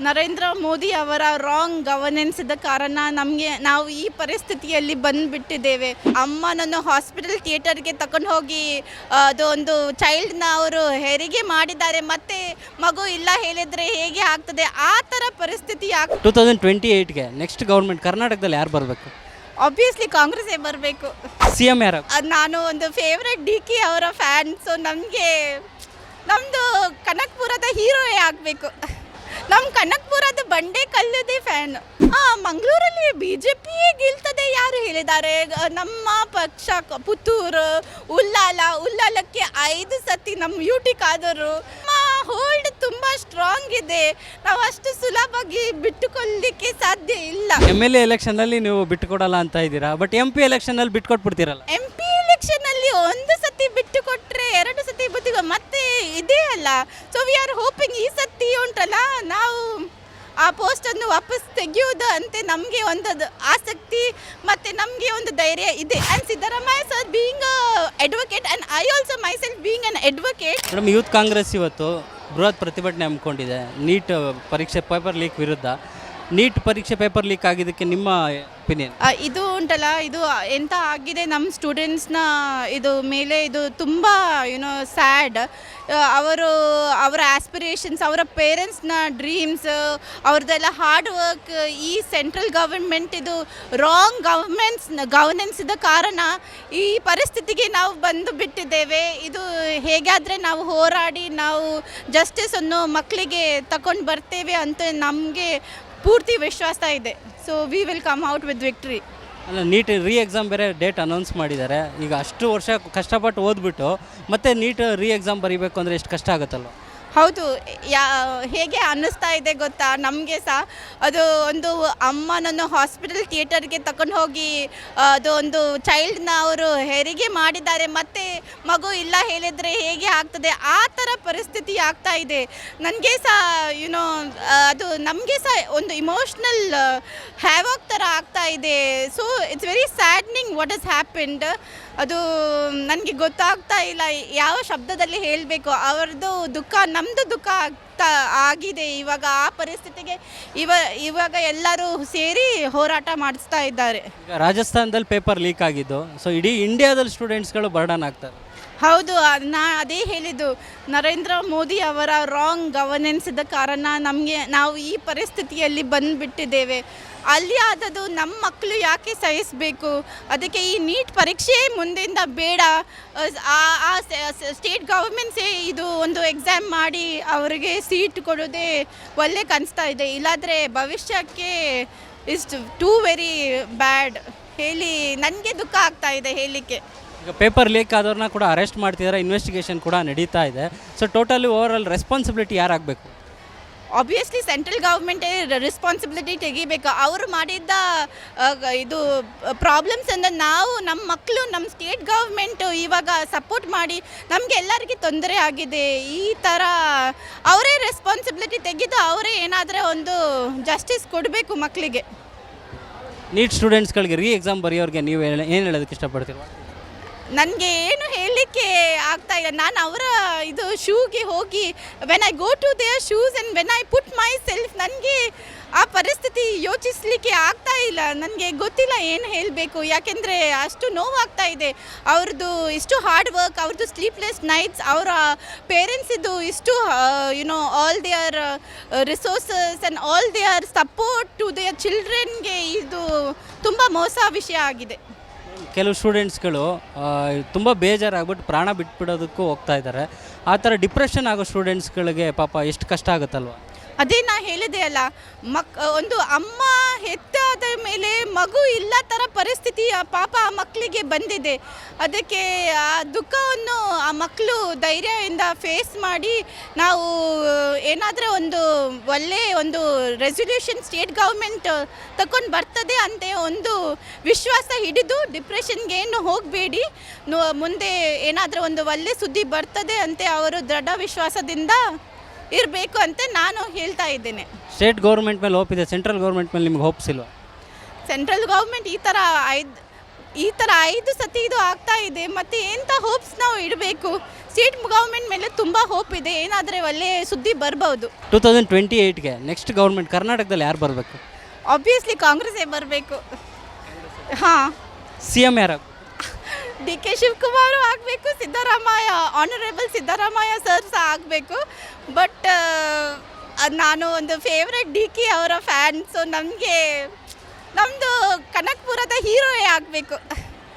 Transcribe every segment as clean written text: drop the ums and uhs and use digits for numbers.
ನರೇಂದ್ರ ಮೋದಿ ಅವರ ರಾಂಗ್ ಗವರ್ನೆನ್ಸ್ದ ಕಾರಣ ನಾವು ಈ ಪರಿಸ್ಥಿತಿಯಲ್ಲಿ ಬಂದುಬಿಟ್ಟಿದ್ದೇವೆ. ಅಮ್ಮನನ್ನು ಹಾಸ್ಪಿಟಲ್ ಥಿಯೇಟರ್ಗೆ ತಗೊಂಡು ಹೋಗಿ ಅದು ಒಂದು ಚೈಲ್ಡ್ನ ಅವರು ಹೆರಿಗೆ ಮಾಡಿದ್ದಾರೆ, ಮತ್ತೆ ಮಗು ಇಲ್ಲ ಹೇಳಿದರೆ ಹೇಗೆ ಆಗ್ತದೆ, ಆ ಥರ ಪರಿಸ್ಥಿತಿ 2028ಗೆ ನೆಕ್ಸ್ಟ್ ಗೌರ್ಮೆಂಟ್ ಕರ್ನಾಟಕದಲ್ಲಿ ಯಾರು ಬರಬೇಕು? ಆಬ್ವಿಯಸ್ಲಿ ಕಾಂಗ್ರೆಸ್ಸೇ ಬರಬೇಕು. CM ಯಾರು? ನಾನು ಒಂದು ಫೇವ್ರೆಟ್ DK ಅವರ ಫ್ಯಾನ್. ಸೊ ನಮ್ಮದು ಕನಕಪುರದ ಹೀರೋಯೇ ಆಗಬೇಕು. ನಮ್ಮ ಕನಕಪುರದ ಬಂಡೆ ಕಲ್ಲದೇ ಫ್ಯಾನ್. ಮಂಗಳೂರಲ್ಲಿ BJPಯೇ ಗೆಲ್ತದೆ ಯಾರು ಹೇಳಿದ್ದಾರೆ? ನಮ್ಮ ಪಕ್ಷ ಪುತ್ತೂರು, ಉಲ್ಲಾಲಕ್ಕೆ 5 ಸತಿ ನಮ್ಮ UT ಕಾದರು. ಹೋಲ್ಡ್ ತುಂಬ ಸ್ಟ್ರಾಂಗ್ ಇದೆ, ನಾವು ಅಷ್ಟು ಸುಲಭವಾಗಿ ಬಿಟ್ಟುಕೊಳ್ಳಲಿಕ್ಕೆ ಸಾಧ್ಯ ಇಲ್ಲ. MLA ಎಲೆಕ್ಷನಲ್ಲಿ ನೀವು ಬಿಟ್ಟುಕೊಡಲ್ಲ ಅಂತ ಇದ್ದೀರಾ, ಬಟ್ MP ಎಲೆಕ್ಷನಲ್ಲಿ ಬಿಟ್ಕೊಟ್ಬಿಡ್ತೀರಲ್ಲ? MP ಎಲೆಕ್ಷನಲ್ಲಿ 1 ಸತಿ ಬಿಟ್ಟು ಕೊಟ್ಟರೆ 2 ಸತಿ ಮತ್ತೆ ಇದೇ ಅಲ್ಲ. ಸೊ ವಿ ಆರ್ ಹೋಪಿಂಗ್ ಈ ಸತಿ ಉಂಟಲ್ಲ, ನಾವು ಆ ಪೋಸ್ಟನ್ನು ವಾಪಸ್ ತೆಗೆಯೋದು ಅಂತ ನಮಗೆ ಒಂದು ಆಸಕ್ತಿ ಮತ್ತು ನಮಗೆ ಒಂದು ಧೈರ್ಯ ಇದೆ. And Siddaramaiah sir being advocate and I also my self being an advocate. Madam, youth Congress ಇವತ್ತು ಬೃಹತ್ ಪ್ರತಿಭಟನೆ ಹಮ್ಮಿಕೊಂಡಿದೆ ನೀಟ್ ಪರೀಕ್ಷೆ ಪೇಪರ್ ಲೀಕ್ ವಿರುದ್ಧ. ನೀಟ್ ಪರೀಕ್ಷೆ ಪೇಪರ್ ಲೀಕ್ ಆಗಿದ್ದಕ್ಕೆ ನಿಮ್ಮ ಒಪಿನಿಯನ್? ಇದು ಉಂಟಲ್ಲ, ಇದು ಎಂತ ಆಗಿದೆ ನಮ್ಮ ಸ್ಟೂಡೆಂಟ್ಸ್ನ ಇದು ಮೇಲೆ, ಇದು ತುಂಬ ಸ್ಯಾಡ್. ಅವರ ಆಸ್ಪಿರೇಷನ್ಸ್, ಅವರ ಪೇರೆಂಟ್ಸ್ನ ಡ್ರೀಮ್ಸ್, ಅವ್ರದ್ದೆಲ್ಲ ಹಾರ್ಡ್ ವರ್ಕ್, ಈ ಸೆಂಟ್ರಲ್ ಗವರ್ಮೆಂಟ್ ಇದು ರಾಂಗ್ ಗವರ್ನೆನ್ಸ್ದ ಕಾರಣ ಈ ಪರಿಸ್ಥಿತಿಗೆ ನಾವು ಬಂದು ಬಿಟ್ಟಿದ್ದೇವೆ. ಇದು ಹೇಗಾದರೆ ನಾವು ಹೋರಾಡಿ ನಾವು ಜಸ್ಟಿಸನ್ನು ಮಕ್ಕಳಿಗೆ ತಗೊಂಡು ಬರ್ತೇವೆ ಅಂತ ನಮಗೆ ಪೂರ್ತಿ ವಿಶ್ವಾಸ ಇದೆ. So we will come out with victory. ಅಲ್ಲ, ನೀಟ್ ಎಕ್ಸಾಮ್ ಬೇರೆ ಡೇಟ್ ಅನೌನ್ಸ್ ಮಾಡಿದ್ದಾರೆ. ಈಗ ಅಷ್ಟು ವರ್ಷ ಕಷ್ಟಪಟ್ಟು ಓದ್ಬಿಟ್ಟು ಮತ್ತೆ ನೀಟ್ ಎಕ್ಸಾಮ್ ಬರೀಬೇಕು ಅಂದರೆ ಎಷ್ಟು ಕಷ್ಟ ಆಗುತ್ತಲ್ವ? ಹೌದು, ಹೇಗೆ ಅನ್ನಿಸ್ತಾ ಇದೆ ಗೊತ್ತಾ ನಮಗೆ ಸಹ. ಅದು ಒಂದು ಅಮ್ಮನನ್ನು ಹಾಸ್ಪಿಟಲ್ ಥಿಯೇಟರ್ಗೆ ತಗೊಂಡು ಹೋಗಿ ಅದು ಒಂದು ಚೈಲ್ಡ್ನ ಅವರು ಹೆರಿಗೆ ಮಾಡಿದ್ದಾರೆ, ಮತ್ತೆ ಮಗು ಇಲ್ಲ ಹೇಳಿದರೆ ಹೇಗೆ ಆಗ್ತದೆ, ಆ ಥರ ಪರಿಸ್ಥಿತಿ ಆಗ್ತಾ ಇದೆ. ನನಗೆ ಸಹ ಅದು ನಮಗೆ ಸಹ ಒಂದು ಇಮೋಷ್ನಲ್ ಹ್ಯಾವಾಕ್ ಥರ ಆಗ್ತಾ ಇದೆ. So it's very saddening what has happened. ಅದು ನನಗೆ ಗೊತ್ತಾಗ್ತಾ ಇಲ್ಲ ಯಾವ ಶಬ್ದದಲ್ಲಿ ಹೇಳಬೇಕು. ಅವರದ್ದು ದುಃಖ ನಮ್ಮದು ದುಃಖ ಆಗಿದೆ. ಇವಾಗ ಆ ಪರಿಸ್ಥಿತಿಗೆ ಇವಾಗ ಎಲ್ಲರೂ ಸೇರಿ ಹೋರಾಟ ಮಾಡಿಸ್ತಾ ಇದ್ದಾರೆ. ಈಗ ರಾಜಸ್ಥಾನದಲ್ಲಿ ಪೇಪರ್ ಲೀಕ್ ಆಗಿದ್ದು, ಸೊ ಇಡೀ ಇಂಡಿಯಾದಲ್ಲಿ ಸ್ಟೂಡೆಂಟ್ಸ್ಗಳು ಬರ್ಡನ್ ಆಗ್ತಾರೆ. ಹೌದು, ಅದೇ ಹೇಳಿದ್ದು, ನರೇಂದ್ರ ಮೋದಿ ಅವರ ರಾಂಗ್ ಗವರ್ನೆನ್ಸ್ದ ಕಾರಣ ನಾವು ಈ ಪರಿಸ್ಥಿತಿಯಲ್ಲಿ ಬಂದುಬಿಟ್ಟಿದ್ದೇವೆ. ಅಲ್ಲಿ ಆದದ್ದು ನಮ್ಮ ಮಕ್ಕಳು ಯಾಕೆ ಸಹಿಸಬೇಕು? ಅದಕ್ಕೆ ಈ ನೀಟ್ ಪರೀಕ್ಷೆ ಮುಂದಿಂದ ಬೇಡ. ಆ ಸ್ಟೇಟ್ ಗವರ್ಮೆಂಟ್ಸೇ ಇದು ಒಂದು ಎಕ್ಸಾಮ್ ಮಾಡಿ ಅವರಿಗೆ ಸೀಟ್ ಕೊಡೋದೇ ಒಳ್ಳೆ ಕಾಣಿಸ್ತಾ ಇದೆ. ಇಲ್ಲಾಂದರೆ ಭವಿಷ್ಯಕ್ಕೆ ಇಸ್ ಟೂ ವೆರಿ ಬ್ಯಾಡ್. ಹೇಳಿ ನನಗೆ ದುಃಖ ಆಗ್ತಾ ಇದೆ ಹೇಳಲಿಕ್ಕೆ. ಈಗ ಪೇಪರ್ ಲೀಕ್ ಆದವ್ರನ್ನ ಕೂಡ ಅರೆಸ್ಟ್ ಮಾಡ್ತಿದ್ದಾರೆ, ಇನ್ವೆಸ್ಟಿಗೇಷನ್ ಕೂಡ ನಡೀತಾ ಇದೆ. ಸೊ ಟೋಟಲಿ ಓವರಾಲ್ ರೆಸ್ಪಾನ್ಸಿಬಿಲಿಟಿ ಯಾರಾಗಬೇಕು? ಆಬ್ವಿಯಸ್ಲಿ ಸೆಂಟ್ರಲ್ ಗೌರ್ಮೆಂಟೇ ರೆಸ್ಪಾನ್ಸಿಬಿಲಿಟಿ ತೆಗಿಬೇಕು. ಅವರು ಮಾಡಿದ್ದ ಇದು ಪ್ರಾಬ್ಲಮ್ಸನ್ನು ನಮ್ಮ ಮಕ್ಕಳು, ನಮ್ಮ ಸ್ಟೇಟ್ ಗೌರ್ಮೆಂಟು ಇವಾಗ ಸಪೋರ್ಟ್ ಮಾಡಿ ನಮಗೆ ಎಲ್ಲರಿಗೂ ತೊಂದರೆ ಆಗಿದೆ. ಈ ಥರ ಅವರೇ ರೆಸ್ಪಾನ್ಸಿಬಿಲಿಟಿ ತೆಗೆದು ಅವರೇ ಏನಾದರೂ ಒಂದು ಜಸ್ಟಿಸ್ ಕೊಡಬೇಕು ಮಕ್ಕಳಿಗೆ. ನೀಟ್ ಸ್ಟೂಡೆಂಟ್ಸ್ಗಳಿಗೆ ಎಕ್ಸಾಮ್ ಬರೆಯೋರಿಗೆ ನೀವು ಏನು ಹೇಳೋದಕ್ಕೆ ಇಷ್ಟಪಡ್ತೀರ? ನನಗೆ ಏನು ಹೇಳಲಿಕ್ಕೆ ಆಗ್ತಾ ಇಲ್ಲ. ನಾನು ಅವರ ಇದು ಶೂಗೆ ಹೋಗಿ when I go to there shoes and when I put myself, ನನಗೆ ಆ ಪರಿಸ್ಥಿತಿ ಯೋಚಿಸಲಿಕ್ಕೆ ಆಗ್ತಾ ಇಲ್ಲ. ನನಗೆ ಗೊತ್ತಿಲ್ಲ ಏನು ಹೇಳಬೇಕು, ಯಾಕೆಂದರೆ ಅಷ್ಟು ನೋವಾಗ್ತಾ ಇದೆ. ಅವ್ರದ್ದು ಇಷ್ಟು ಹಾರ್ಡ್ ವರ್ಕ್, ಅವ್ರದ್ದು ಸ್ಲೀಪ್ಲೆಸ್ ನೈಟ್ಸ್, ಅವರ ಪೇರೆಂಟ್ಸಿದ್ದು ಇಷ್ಟು all their resources and all their support to their ಚಿಲ್ಡ್ರನ್ಗೆ ಇದು ತುಂಬ ಮೋಸ ವಿಷಯ ಆಗಿದೆ. ಕೆಲವು ಸ್ಟೂಡೆಂಟ್ಸ್ಗಳು ತುಂಬ ಬೇಜಾರಾಗ್ಬಿಟ್ಟು ಪ್ರಾಣ ಬಿಟ್ಬಿಡೋದಕ್ಕೂ ಹೋಗ್ತಾ ಇದ್ದಾರೆ. ಆ ಥರ ಡಿಪ್ರೆಷನ್ ಆಗೋ ಸ್ಟೂಡೆಂಟ್ಸ್ಗಳಿಗೆ ಪಾಪ ಎಷ್ಟು ಕಷ್ಟ ಆಗುತ್ತಲ್ವ? ಅದೇ ನಾ ಹೇಳಿದೆ ಅಲ್ಲ, ಒಂದು ಅಮ್ಮ ಹೆತ್ತಾದ ಮೇಲೆ ಮಗು ಇಲ್ಲ ಥರ ಪರಿಸ್ಥಿತಿ ಪಾಪ ಆ ಮಕ್ಕಳಿಗೆ ಬಂದಿದೆ. ಅದಕ್ಕೆ ಆ ದುಃಖವನ್ನು ಆ ಮಕ್ಕಳು ಧೈರ್ಯದಿಂದ ಫೇಸ್ ಮಾಡಿ ನಾವು ಏನಾದರೂ ಒಳ್ಳೆಯ ಒಂದು ರೆಸಲ್ಯೂಷನ್ ಸ್ಟೇಟ್ ಗೌರ್ಮೆಂಟ್ ತಗೊಂಡು ಬರ್ತದೆ ಅಂತ ಒಂದು ವಿಶ್ವಾಸ ಹಿಡಿದು ಡಿಪ್ರೆಷನ್ಗೆ ಏನು ಹೋಗಬೇಡಿ, ಮುಂದೆ ಏನಾದರೂ ಒಂದು ಒಳ್ಳೆ ಸುದ್ದಿ ಬರ್ತದೆ ಅಂತ ಅವರು ದೃಢ ವಿಶ್ವಾಸದಿಂದ ಇರಬೇಕು ಅಂತ ನಾನು ಹೇಳ್ತಾ ಇದ್ದೇನೆ. ಸ್ಟೇಟ್ ಗೌರ್ಮೆಂಟ್ ಮೇಲೆ ಹೋಪ್ ಇದೆ, ಸೆಂಟ್ರಲ್ ಗೌರ್ಮೆಂಟ್ ಮೇಲೆ ನಿಮ್ಗೆ ಹೋಪ್ಸ್ ಇಲ್ವಾ? ಸೆಂಟ್ರಲ್ ಗೌರ್ಮೆಂಟ್ ಈ ಥರ ಈ ಥರ 5 ಸತಿ ಇದು ಆಗ್ತಾ ಇದೆ, ಮತ್ತು ಎಂಥ ಹೋಪ್ಸ್ ನಾವು ಇಡಬೇಕು? ಸ್ಟೇಟ್ ಗೌರ್ಮೆಂಟ್ ಮೇಲೆ ತುಂಬ ಹೋಪ್ ಇದೆ, ಏನಾದರೆ ಒಳ್ಳೆಯ ಸುದ್ದಿ ಬರ್ಬೋದು. 2028ಗೆ ನೆಕ್ಸ್ಟ್ ಗೌರ್ಮೆಂಟ್ ಕರ್ನಾಟಕದಲ್ಲಿ ಯಾರು ಬರಬೇಕು? ಆಬ್ವಿಯಸ್ಲಿ ಕಾಂಗ್ರೆಸ್ಸೇ ಬರಬೇಕು. ಹಾಂ, CM ಯಾರು? DK ಶಿವಕುಮಾರು ಆಗಬೇಕು, ಸಿದ್ದರಾಮಯ್ಯ, ಆನರೇಬಲ್ ಸಿದ್ದರಾಮಯ್ಯ ಸರ್ ಸಹ ಆಗಬೇಕು. ಬಟ್ ನಾನು ಒಂದು ಫೇವ್ರೆಟ್ DK ಅವರ ಫ್ಯಾನ್, ಸೊ ನಮಗೆ ನಮ್ಮದು ಕನಕಪುರದ ಹೀರೋಯೇ ಆಗಬೇಕು.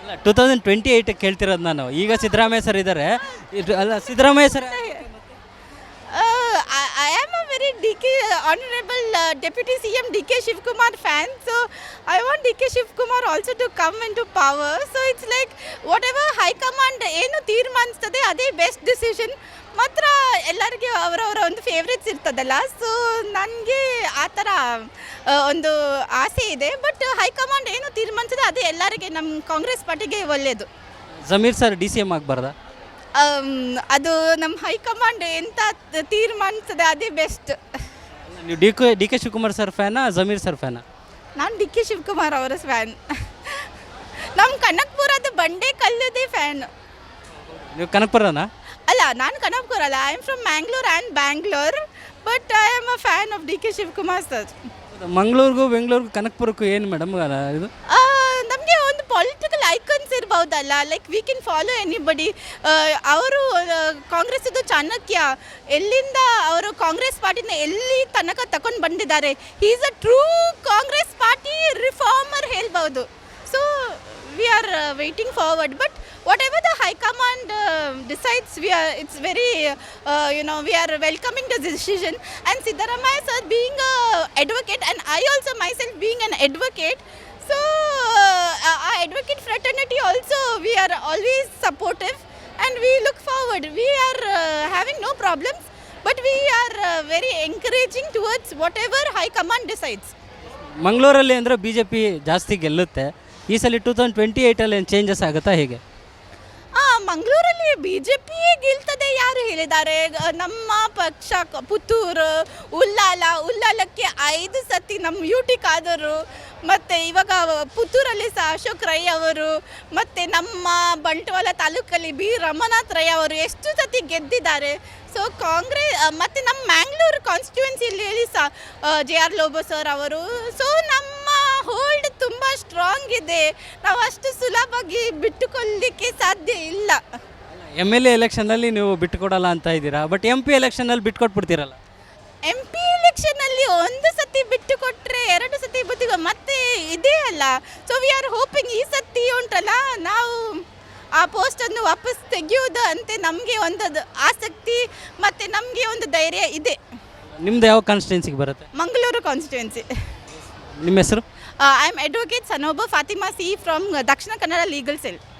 ಅಲ್ಲ 2028 ಕೇಳ್ತಿರೋದು ನಾನು. ಈಗ ಸಿದ್ದರಾಮಯ್ಯ ಸರ್ ಇದ್ದಾರೆ, ಅಲ್ಲ Siddaramaiah sir I am a very DK honorable deputy CM DK Shivkumar fan, so I want DK Shivkumar also to come into power. So it's like whatever high command ಏನು ತೀರ್ಮಾನಿಸ್ತದೆ ಅದೇ ಬೆಸ್ಟ್ ಡಿಸಿಷನ್. ಮಾತ್ರ ಎಲ್ಲರಿಗೆ ಅವರವರ ಒಂದು favourites ಇರ್ತದಲ್ಲ, so ನನಗೆ ಆ ಥರ ಒಂದು ಆಸೆ ಇದೆ. ಬಟ್ ಹೈಕಮಾಂಡ್ ಏನು ತೀರ್ಮಾನಿಸಿದೆ ಅದೇ ಎಲ್ಲರಿಗೆ, ನಮ್ಮ ಕಾಂಗ್ರೆಸ್ ಪಾರ್ಟಿಗೆ ಒಳ್ಳೆಯದು. ಜಮೀರ್ ಸರ್ DCM ಆಗಬಾರ್ದಾ? ಅದು ನಮ್ಮ ಹೈಕಮಾಂಡ್ ಎಂತ ತೀರ್ಮಾನಿಸ್ತದೆ ಅದೇ ಬೆಸ್ಟ್. ನೀವು DK ಶಿವಕುಮಾರ್ ಸರ್ ಫ್ಯಾನಾ, ಜಮೀರ್ ಸರ್ ಫ್ಯಾನಾ? ನಾನು DK ಶಿವಕುಮಾರ್ ಅವರ ಫ್ಯಾನ್. ನಮ್ಮ ಕನಕಪುರದ ಬಂಡೆ ಕಲ್ಲದೇ ಫ್ಯಾನ್. ನೀವು ಕನಕಪುರನಾ? ಅಲ್ಲ, ನಾನು ಕನಕಪುರ ಅಲ್ಲ, I am from Mangalore and Bangalore, but I am a fan of DK Shivakumar sir. ಮಂಗಳೂರಿಗೂ ಬೆಂಗಳೂರಿಗೂ ಕನಕಪುರಕ್ಕೂ ಏನು ಮೇಡಮ್ ಇದು? ನಮಗೆ ಒಂದು ಪೊಲಿಟಿಕಲ್ ಐಕನ್ಸ್ ಇರ್ಬೋದಲ್ಲ, like we can follow anybody. ಅವರು ಕಾಂಗ್ರೆಸ್ದು ಚಾಣಕ್ಯ, ಎಲ್ಲಿಂದ ಅವರು ಕಾಂಗ್ರೆಸ್ ಪಾರ್ಟಿನ ಎಲ್ಲಿ ತನಕ ತಗೊಂಡು ಬಂದಿದ್ದಾರೆ. He is a true Congress party reformer ಹೇಳ್ಬೋದು. So we are waiting forward, but whatever the high command decides, it's very we are welcoming the decision. And Siddaramaiah sir being a advocate, and I also myself being an advocate, so our advocate fraternity also, we are always supportive and we look forward. We are having no problems, but we are very encouraging towards whatever high command decides. ಮಂಗಳೂರಲ್ಲಿ ಅಂದರೆ BJP ಜಾಸ್ತಿ ಗೆಲ್ಲುತ್ತೆ. ಈ ಸಲ 2028ಅಲ್ಲಿ ಏನು changes ಆಗುತ್ತಾ ಹೇಗೆ? ಮಂಗಳೂರಲ್ಲಿ BJP ಗೆಲ್ತದೆ ಯಾರು ಹೇಳಿದ್ದಾರೆ? ನಮ್ಮ ಪಕ್ಷ ಪುತ್ತೂರು, ಉಲ್ಲಾಲಕ್ಕೆ 5 ಸತಿ ನಮ್ಮ UT ಕಾದರು, ಮತ್ತು ಇವಾಗ ಪುತ್ತೂರಲ್ಲಿ ಸಹ ಅಶೋಕ್ ರೈ ಅವರು, ಮತ್ತು ನಮ್ಮ ಬಂಟ್ವಾಳ ತಾಲೂಕಲ್ಲಿ B ರಮನಾಥ್ ರೈ ಅವರು ಎಷ್ಟು ಸತಿ ಗೆದ್ದಿದ್ದಾರೆ. ಸೊ ಕಾಂಗ್ರೆಸ್, ಮತ್ತು ನಮ್ಮ ಮ್ಯಾಂಗ್ಳೂರು ಕಾನ್ಸ್ಟಿಟ್ಯೂನ್ಸಿಯಲ್ಲಿ ಸಹ JR ಲೋಬೋ ಸರ್ ಅವರು. ಸೊ ನಮ್ಮ ಹೋಲ್ಡ್ ತುಂಬ ಸ್ಟ್ರಾಂಗ್ ಇದೆ, ನಾವು ಅಷ್ಟು ಸುಲಭವಾಗಿ ಬಿಟ್ಟುಕೊಳ್ಳಲಿಕ್ಕೆ ಸಾಧ್ಯ ಇಲ್ಲ. MLA ಎಲೆಕ್ಷನಲ್ಲಿ ನೀವು ಬಿಟ್ಟುಕೊಡಲ್ಲ ಅಂತ ಇದ್ದೀರಾ, ಬಟ್ MP ಎಲೆಕ್ಷನಲ್ಲಿ ಬಿಟ್ಕೊಟ್ಬಿಡ್ತೀರಲ್ಲ? MP ಎಲೆಕ್ಷನಲ್ಲಿ 1 ಸತಿ ಬಿಟ್ಟು ಕೊಟ್ಟರೆ 2 ಸತಿ ಬಿಟ್ಟು ಮತ್ತೆ ಇದೇ ಅಲ್ಲ. ಸೊ ವಿ ಆರ್ ಹೋಪಿಂಗ್ ಈ ಸತಿ ಉಂಟಲ್ಲ, ನಾವು ಆ ಪೋಸ್ಟನ್ನು ವಾಪಸ್ ತೆಗೆಯೋದು ಅಂತ ನಮಗೆ ಒಂದು ಆಸಕ್ತಿ ಮತ್ತು ನಮಗೆ ಒಂದು ಧೈರ್ಯ ಇದೆ. ನಿಮ್ದು ಯಾವ ಕಾನ್ಸ್ಟಿಟ್ಯೂನ್ಸಿಗೆ ಬರುತ್ತೆ? ಮಂಗಳೂರು ಕಾನ್ಸ್ಟಿಟ್ಯೂನ್ಸಿ. ನಿಮ್ಮ ಹೆಸರು? I am advocate Sanoba Fatima C from Dakshina Kannada Legal Cell.